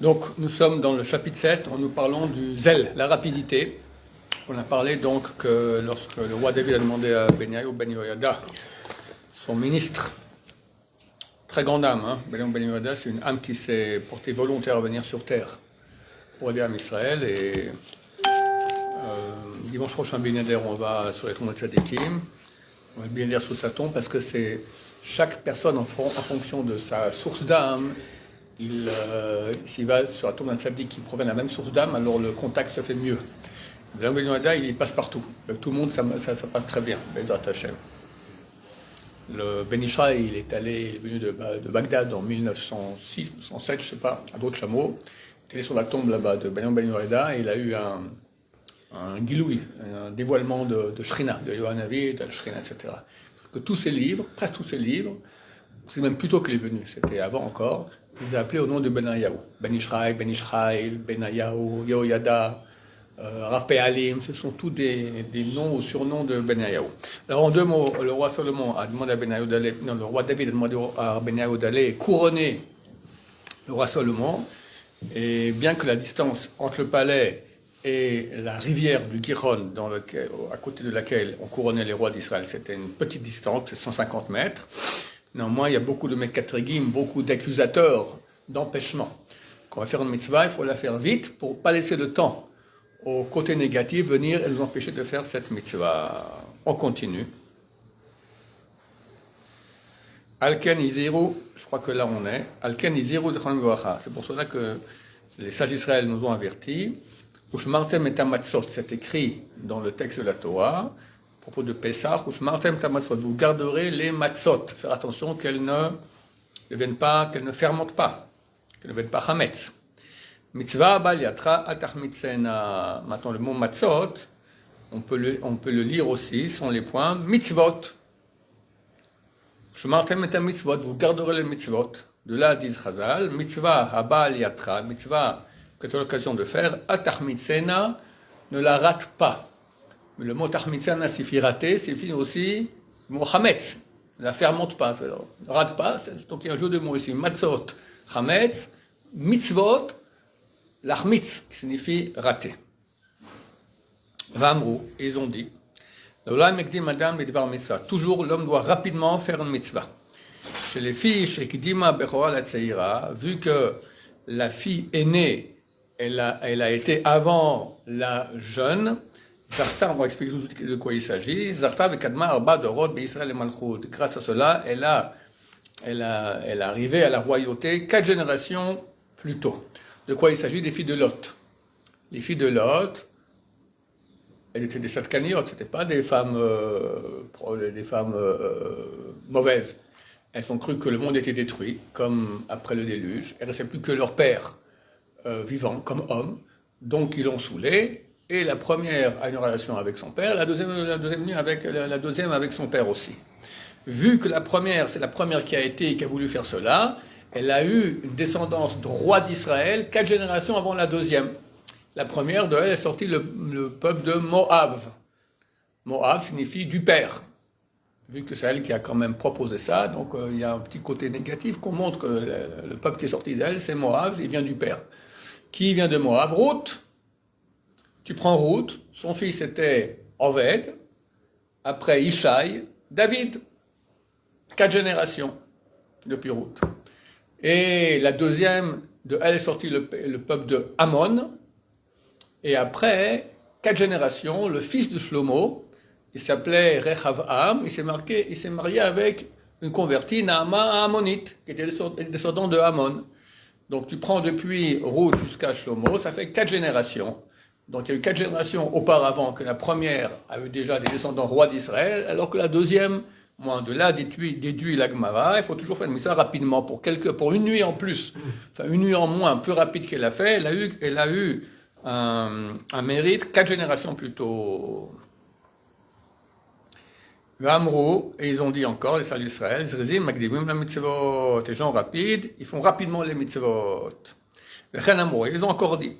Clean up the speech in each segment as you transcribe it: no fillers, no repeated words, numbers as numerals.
Donc, nous sommes dans le chapitre 7, où nous parlons du zèle, la rapidité. On a parlé donc que lorsque le roi David a demandé à Benyaïou Ben Yehoyada, son ministre, très grande âme, Benyaïou Ben Yehoyada, c'est une âme qui s'est portée volontaire à venir sur terre pour aider à Israël. Et dimanche prochain, Bénéder, on va sur les tombes de Tzadikim. On va bien lire sous sa tombe parce que c'est chaque personne en fonction de sa source d'âme. S'il va sur la tombe d'un tzaddik qui provient de la même source d'âme, alors le contact se fait mieux. Ben Yehoyada, il passe partout. Avec tout le monde, ça passe très bien. Bezrat Hashem. Le Ben Ishraï, il est venu de Bagdad en 1906, 1907, je ne sais pas, à d'autres chameaux. Il est allé sur la tombe là-bas de Ben Yehoyada et il a eu un giloui, un dévoilement de Shrina, de Yohanavi, de Shrina, etc. Que tous ces livres, presque tous ces livres, c'est même plus tôt qu'il est venu, c'était avant encore, il les a appelés au nom de Benayahu. Ben Ishraï, Benayahu, Yehoyada, Rav Pe'alim, ce sont tous des noms ou surnoms de Benayahu. Alors en deux mots, le roi Salomon a demandé à Benayahu d'aller, non, le roi David a demandé à Benayahu d'aller couronner le roi Salomon, et bien que la distance entre le palais et la rivière du Gihon, à côté de laquelle on couronnait les rois d'Israël, c'était une petite distance, c'est 150 mètres. Néanmoins, il y a beaucoup de Mekatregim, beaucoup d'accusateurs d'empêchement. Quand on va faire une mitzvah, il faut la faire vite pour ne pas laisser le temps au côté négatif venir et nous empêcher de faire cette mitzvah. On continue. Alken Iziru, je crois que là on est. Alken Iziru Zechron Bevacha. C'est pour cela que les sages d'Israël nous ont avertis. Ushmartem et Tamatzot, c'est écrit dans le texte de la Torah, à propos de Pessah, Ushmartem et Tamatzot, vous garderez les matzot. Faire attention qu'elles ne fermentent pas, qu'elles ne deviennent pas chametz. Mitzvah bal yatra atachmitzena. Maintenant, le mot matzot, on peut le lire aussi, sont les points mitzvot. Shmartem et mitzvot, vous garderez les mitzvot. De là, dit Chazal, mitzvah habal yatra, mitzvah que tu as l'occasion de faire, atachmitzena, ne la rate pas. Mais le mot atachmitzena signifie rater, signifie aussi le mot chametz, ne la fermente pas, ne rate pas. Donc il y a un jeu de mots ici, matzot, chametz, mitzvot, l'achmitz, qui signifie rater. Vamrou, ils ont dit, toujours l'homme doit rapidement faire une mitzvah. Chez les filles, chez Kidima Bechora la Tseira, vu que la fille aînée, elle a été avant la jeune, Zarta, on va expliquer de quoi il s'agit, Zarta vekadma arba de Rod Israël et Malchut. Grâce à cela, elle est arrivée à la royauté 4 générations plus tôt. De quoi il s'agit? Des filles de Lot. Les filles de Lot, elles étaient des Satkaniot, ce n'étaient pas des femmes, mauvaises. Elles ont cru que le monde était détruit, comme après le déluge. Il ne restait plus que leur père vivant, comme homme. Donc ils l'ont saoulé. Et la première a une relation avec son père, la deuxième avec son père aussi. Vu que la première, c'est la première qui a voulu faire cela, elle a eu une descendance de roi d'Israël 4 générations avant la deuxième. La première de elle est sortie le peuple de Moab. Moab signifie du père. Vu que c'est elle qui a quand même proposé ça, donc il y a un petit côté négatif qu'on montre que le peuple qui est sorti d'elle, c'est Moab, il vient du père. Qui vient de Moab? Ruth. Tu prends Ruth, son fils était Oved, après Ishaï, David. 4 générations depuis Ruth. Et la deuxième de elle est sorti le peuple de Ammon. Et après 4 générations, le fils de Shlomo, il s'appelait Rechavam, il s'est marié avec une convertie, Naama Ammonite, qui était descendant de Ammon. Donc tu prends depuis Ruth jusqu'à Shlomo, ça fait 4 générations. Donc il y a eu 4 générations auparavant que la première a eu déjà des descendants rois d'Israël, alors que la deuxième, moins de là déduit la Gemara, il faut toujours faire ça rapidement, pour une nuit en plus, enfin une nuit en moins, plus rapide qu'elle a fait, elle a eu un mérite 4 générations plus tôt. Vamrou, et ils ont dit encore, les sages d'Israël, Zrizim, Magdimim, la mitzvot, les gens rapides, ils font rapidement les mitzvot. Ils ont encore dit,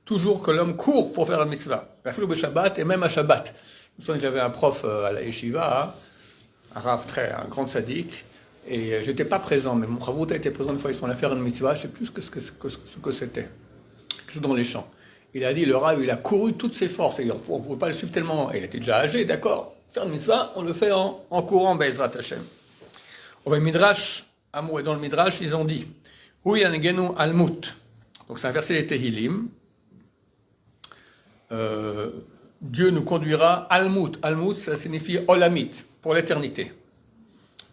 toujours que l'homme court pour faire la mitzvah. Et même à Shabbat. J'avais un prof à la yeshiva, un rav un grand sadique, Et je n'étais pas présent, mais mon Chavruta était présent une fois, ils sont allés faire une mitzvah, je ne sais plus ce que c'était, quelque chose dans les champs. Il a dit, le Rav, il a couru toutes ses forces, et on ne pouvait pas le suivre tellement, il était déjà âgé, d'accord, faire une mitzvah, on le fait en courant, Bezrat Hashem. Au Midrash, et dans le Midrash, ils ont dit, Hu yanegenu almut, donc c'est un verset des Tehillim, Dieu nous conduira almut, almut ça signifie olamit, pour l'éternité.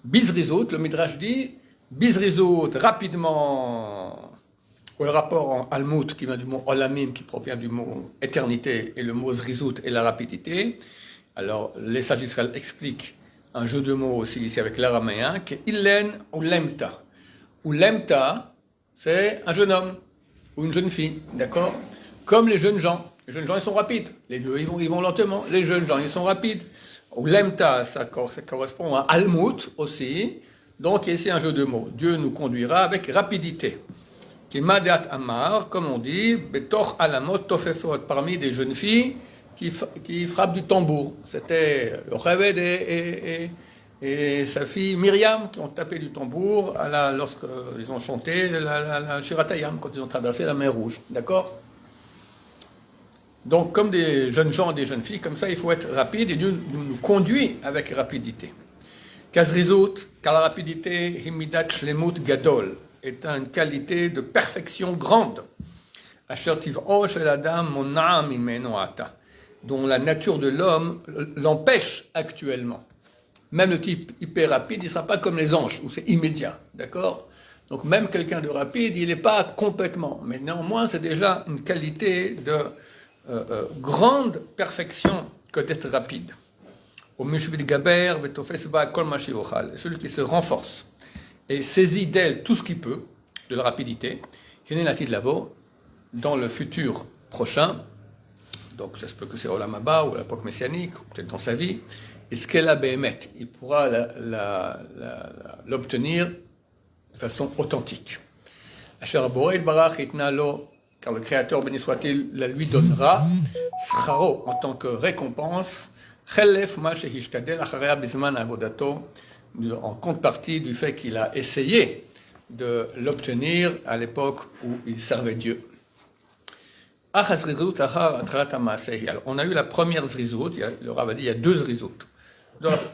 Bizrizut, le Midrash dit, Bizrizut, rapidement, ou le rapport en almut qui vient du mot olamim, qui provient du mot éternité, et le mot zrizut est la rapidité. Alors, les sages d'Israël expliquent un jeu de mots aussi ici avec l'araméen, qui est Illen ou Lemta. Ou Lemta, c'est un jeune homme, ou une jeune fille, d'accord? Comme les jeunes gens. Les jeunes gens, ils sont rapides. Les vieux, ils vont lentement. Les jeunes gens, ils sont rapides. Ou Lemta, ça correspond à Almut aussi. Donc, il y a ici un jeu de mots. Dieu nous conduira avec rapidité. Qui Madat Amar, comme on dit, Betor Alamot Tofefot, parmi des jeunes filles qui frappent du tambour. C'était Yocheved et sa fille Myriam qui ont tapé du tambour lorsqu'ils ont chanté la Shiratayam, quand ils ont traversé la mer Rouge. D'accord? Donc, comme des jeunes gens et des jeunes filles, comme ça, il faut être rapide et Dieu nous conduit avec rapidité. Kazrizut, car la rapidité, Himidat Shlemut Gadol, est une qualité de perfection grande. Asher tiv'o shel adam mona'a mimeno ata, dont la nature de l'homme l'empêche actuellement. Même le type hyper rapide, il ne sera pas comme les anges, où c'est immédiat. D'accord? Donc, même quelqu'un de rapide, il n'est pas complètement. Mais néanmoins, c'est déjà une qualité de grande perfection que d'être rapide. Celui qui se renforce et saisit d'elle tout ce qu'il peut, de la rapidité, dans le futur prochain, donc ça se peut que c'est Olam Haba ou l'époque messianique, ou peut-être dans sa vie, et ce qu'elle a béhémet, il pourra l'obtenir de façon authentique. Car le Créateur, béni soit-il, la lui donnera, scharo, en tant que récompense, en contrepartie du fait qu'il a essayé de l'obtenir à l'époque où il servait Dieu. Alors, on a eu la première zrizout, le Rav a dit il y a deux zrizouts.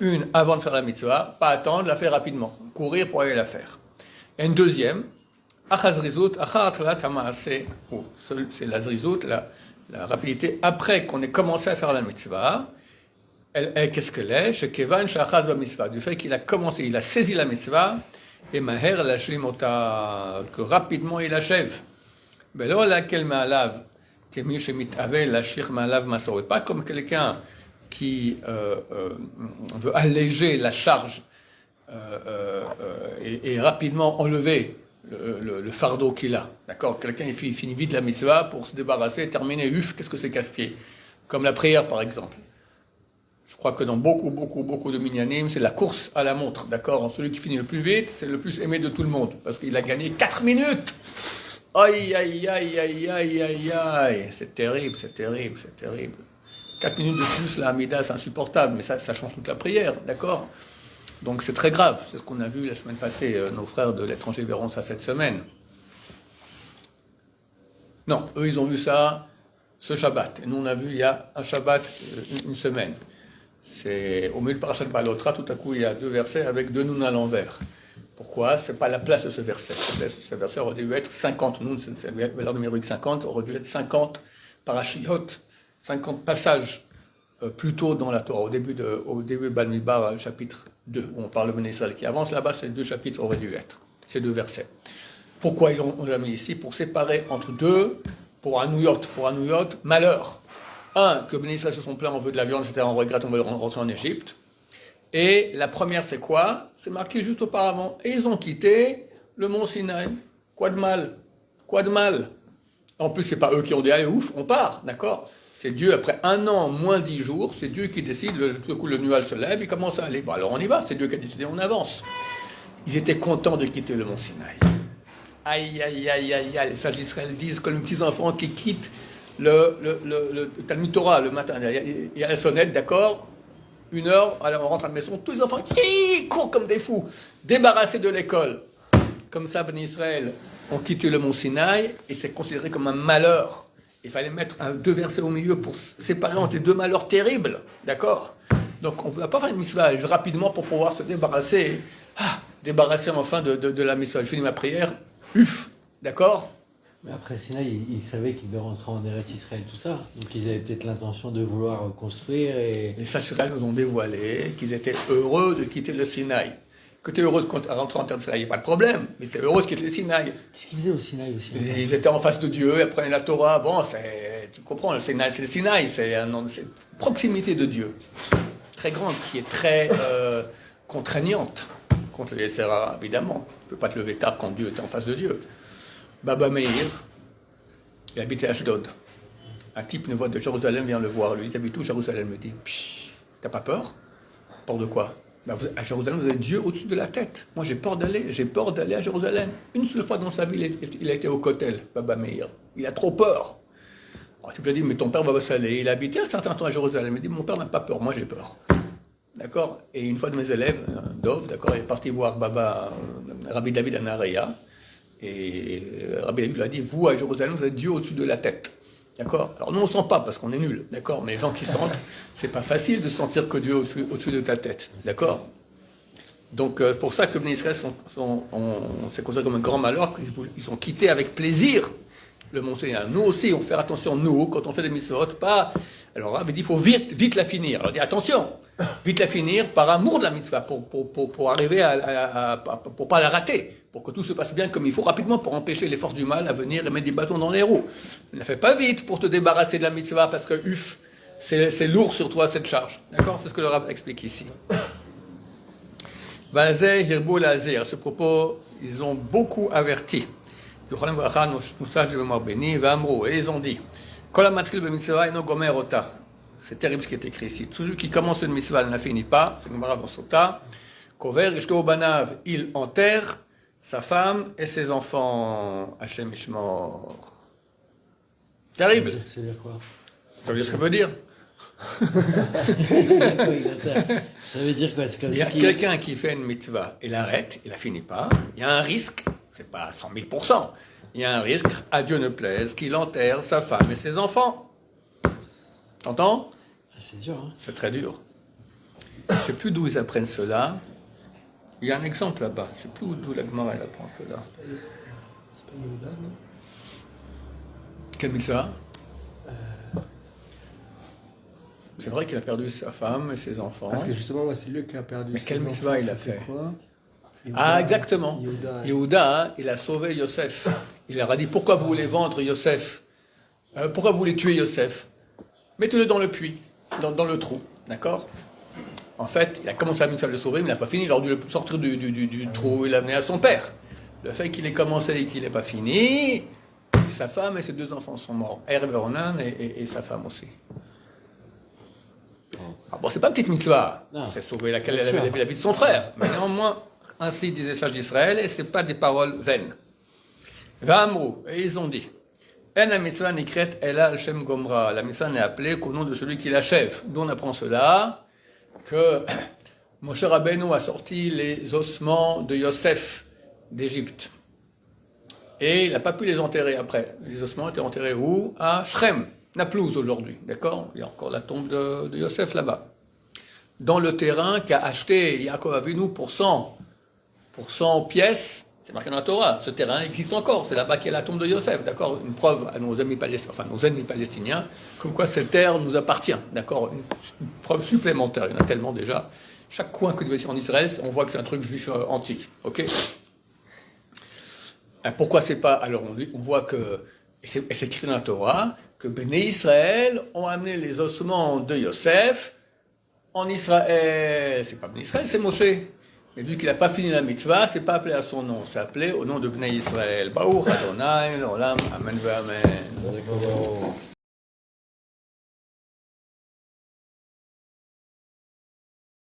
Une avant de faire la mitzvah, pas attendre, la faire rapidement, courir pour aller la faire. Et une deuxième, c'est la zrizout, la rapidité après qu'on ait commencé à faire la mitzvah. Qu'est-ce qu'elle est? Du fait qu'il a commencé, il a saisi la mitzvah, et maher lashlimota, que rapidement il achève. Pas comme quelqu'un qui veut alléger la charge et rapidement enlever le fardeau qu'il a. D'accord? Quelqu'un il finit vite la mitzvah pour se débarrasser, terminer, qu'est-ce que c'est casse-pied? Comme la prière par exemple. Je crois que dans beaucoup de minyanim, c'est la course à la montre, d'accord? Celui qui finit le plus vite, c'est le plus aimé de tout le monde, parce qu'il a gagné 4 minutes. Aïe, aïe, aïe, aïe, aïe, aïe, aïe. C'est terrible, c'est terrible, c'est terrible. 4 minutes de plus, la Hamida, c'est insupportable, mais ça change toute la prière, d'accord? Donc c'est très grave, c'est ce qu'on a vu la semaine passée, nos frères de l'étranger verront ça cette semaine. Non, eux ils ont vu ça ce Shabbat, et nous on a vu il y a un Shabbat, une semaine. C'est au milieu de Parashat Balotra, tout à coup il y a 2 versets avec 2 nouns à l'envers. Pourquoi? C'est pas la place de ce verset. Ce verset aurait dû être 50 nouns, c'est la valeur numérique 50, aurait dû être 50 parashiot, 50 passages plus tôt dans la Torah, au début de Bamidbar, chapitre 2, où on parle de Ben Israël qui avance, là-bas ces 2 chapitres auraient dû être, ces 2 versets. Pourquoi on les a mis ici? Pour séparer entre deux, pour un nouyot, malheur. Un, que Ben Israël se sont plaints, on veut de la viande, etc., on regrette, on veut rentrer en Égypte. Et la première, c'est quoi? C'est marqué juste auparavant. Et ils ont quitté le mont Sinaï. Quoi de mal? En plus, c'est pas eux qui ont dit, allez, ouf, on part, d'accord? C'est Dieu, après 1 an, moins 10 jours, c'est Dieu qui décide, tout d'un coup, le nuage se lève, il commence à aller. Bon, alors on y va, c'est Dieu qui a décidé, on avance. Ils étaient contents de quitter le mont Sinaï. Aïe, aïe, aïe, aïe, aïe, les sages d'Israël disent, comme les petits enfants qui quittent le Talmud Torah le matin, il y a la sonnette, d'accord? 1 heure, alors on rentre à la maison, tous les enfants qui courent comme des fous, débarrassés de l'école. Comme ça, Ben Israël ont quitté le mont Sinaï et c'est considéré comme un malheur. Il fallait mettre 2 versets au milieu pour séparer entre les 2 malheurs terribles, d'accord? Donc on ne va pas faire une mitzvah rapidement pour pouvoir se débarrasser, débarrasser enfin de la mitzvah. Je finis ma prière, d'accord? Mais après Sinaï, ils savaient qu'ils devaient rentrer en Eretz Israël, tout ça. Donc ils avaient peut-être l'intention de vouloir construire et... Les sages nous ont dévoilé qu'ils étaient heureux de quitter le Sinaï. Que tu es heureux de rentrer en terre d'Israël, il n'y a pas de problème, mais c'est heureux de quitter le Sinaï. Qu'est-ce qu'ils faisaient au Sinaï aussi? Ils étaient en face de Dieu, ils prenaient la Torah. Bon, tu comprends, le Sinaï, c'est le Sinaï, c'est une proximité de Dieu, très grande, qui est très contraignante contre les Yetzer, évidemment. Tu ne peux pas te lever tard quand Dieu est en face de Dieu. Baba Meir, il habitait à Ashdod. Un type, une voix de Jérusalem vient le voir. Lui, il habite où? Jérusalem. Il me dit, t'as pas peur? Peur de quoi? À Jérusalem, vous avez Dieu au-dessus de la tête. Moi, j'ai peur d'aller à Jérusalem. Une seule fois dans sa vie, il a été au Kotel, Baba Meir. Il a trop peur. Alors, tu peux dire, mais ton père va s'aller. Il a habité un certain temps à Jérusalem. Il dit, mon père n'a pas peur, moi j'ai peur. D'accord? Et une fois de mes élèves, Dov, d'accord, il est parti voir Rabbi David Anaria. Et Rabbi David lui a dit, vous, à Jérusalem, vous avez Dieu au-dessus de la tête. D'accord? Alors nous, on ne sent pas parce qu'on est nuls. D'accord? Mais les gens qui sentent, c'est pas facile de sentir que Dieu est au-dessus de ta tête. D'accord? Donc, pour ça que les Israël c'est considéré comme un grand malheur, qu'ils ont quitté avec plaisir le mont Sinaï. Nous aussi, on fait attention, nous, quand on fait des mitzvot, pas... Alors, Rabbi dit, il faut vite la finir. Alors, il dit, attention, vite la finir par amour de la mitzvah, pour arriver pour pas la rater, pour que tout se passe bien comme il faut rapidement, pour empêcher les forces du mal à venir et mettre des bâtons dans les roues. Ne la fais pas vite pour te débarrasser de la mitzvah, parce que, c'est lourd sur toi, cette charge. D'accord? C'est ce que le Rav explique ici. Vazé, Hirboul, Azir. À ce propos, ils ont beaucoup averti. Et ils ont dit, c'est terrible ce qui est écrit ici. Tout celui qui commence une mitzvah ne la finit pas, c'est Gemara dans Sota. Il enterre sa femme et ses enfants. Hachem Ishmor. Terrible. Ça veut dire quoi? Ça veut dire ce que ça veut dire. Ça veut dire quoi? C'est comme il y a quelqu'un qui fait une mitzvah et l'arrête, il la finit pas. Il y a un risque, c'est pas 100 000%. Il y a un risque, à Dieu ne plaise, qu'il enterre sa femme et ses enfants. T'entends? C'est dur, hein? C'est très dur. Je ne sais plus d'où ils apprennent cela. Il y a un exemple là-bas. Je ne sais plus d'où la Gemara elle apprend cela. C'est pas Yehuda, non? Quel mitzvah? C'est vrai qu'il a perdu sa femme et ses enfants. Parce que justement, c'est lui qui a perdu mais ses quel enfants. mitzvah il a fait? Quoi? Ah, exactement. Yehuda, il a sauvé Yosef. Il leur a dit, pourquoi vous voulez vendre Yosef? Pourquoi vous voulez tuer Yosef? Mettez-le dans le puits, dans le trou, d'accord? En fait, il a commencé à le sauver, mais il n'a pas fini. Il a dû le sortir du trou, il l'a amené à son père. Le fait qu'il ait commencé et qu'il n'ait pas fini, sa femme et ses 2 enfants sont morts. Hervé Ronan et sa femme aussi. Alors bon, c'est pas une petite mitzvah, c'est sauver la vie de son frère. Mais néanmoins, ainsi disait les sages d'Israël, et ce n'est pas des paroles vaines. Va'amrou, et ils ont dit, En la mitzvah nikret ela al shem gomra. La mitzvah n'est appelée qu'au nom de celui qui l'achève. D'où on apprend cela, que Moshe Rabbeinu a sorti les ossements de Yosef d'Égypte. Et il n'a pas pu les enterrer après. Les ossements étaient enterrés où? À Shrem, Naplouse aujourd'hui. D'accord? Il y a encore la tombe de Yosef là-bas. Dans le terrain qu'a acheté Yaakov Avinu pour 100 pièces, c'est marqué dans la Torah, ce terrain existe encore, c'est là-bas qu'il y a la tombe de Yosef, d'accord? Une preuve à nos ennemis palestiniens, comme quoi cette terre nous appartient, d'accord? Une preuve supplémentaire, il y en a tellement déjà. Chaque coin que tu vas ici en Israël, on voit que c'est un truc juif antique, ok? Pourquoi c'est pas? Alors on voit que, et c'est écrit dans la Torah, que Béné Israël ont amené les ossements de Yosef en Israël. C'est pas Béné Israël, c'est Moshe. Mais vu qu'il n'a pas fini la mitzvah, c'est pas appelé à son nom, c'est appelé au nom de Bnei Israël. Baruch Adonai, l'olam, amen ve amen.